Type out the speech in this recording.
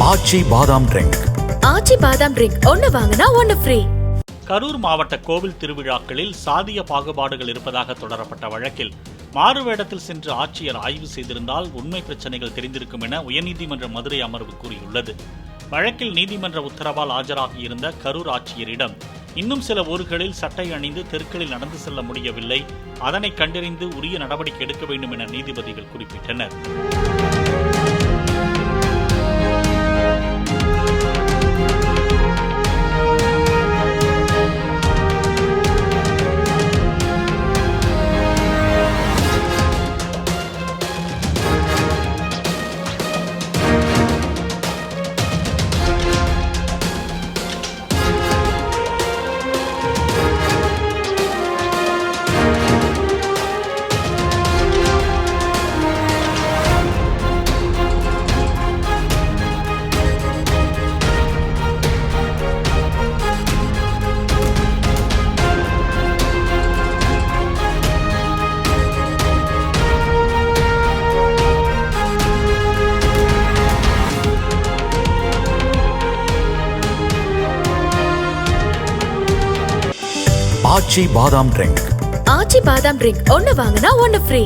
ஆச்சி பாதாம் ட்ரிங்க். ஆச்சி பாதாம் ட்ரிங்க் ஒன்னு வாங்கினா ஒன்னு ஃப்ரீ. கரூர் மாவட்ட கோவில் திருவிழாக்களில் சாதிய பாகுபாடுகள் இருப்பதாக தொடரப்பட்ட வழக்கில் மாறுவேடத்தில் சென்று ஆட்சியர் ஆய்வு செய்திருந்தால் உண்மை பிரச்சனைகள் தெரிந்திருக்கும் என உயர்நீதிமன்ற மதுரை அமர்வு கூறியுள்ளது. வழக்கில் நீதிமன்ற உத்தரவால் ஆஜராகியிருந்த கரூர் ஆட்சியரிடம் இன்னும் சில ஊர்களில் சட்டை அணிந்து தெருக்களில் நடந்து செல்ல முடியவில்லை, அதனை கண்டறிந்து உரிய நடவடிக்கை எடுக்க வேண்டும் என நீதிபதிகள் குறிப்பிட்டனர். ஆச்சி பாதாம் ட்ரிங்க். ஆச்சி பாதாம் ட்ரிங்க் ஒன்னு வாங்கினா ஒன்னு ஃப்ரீ.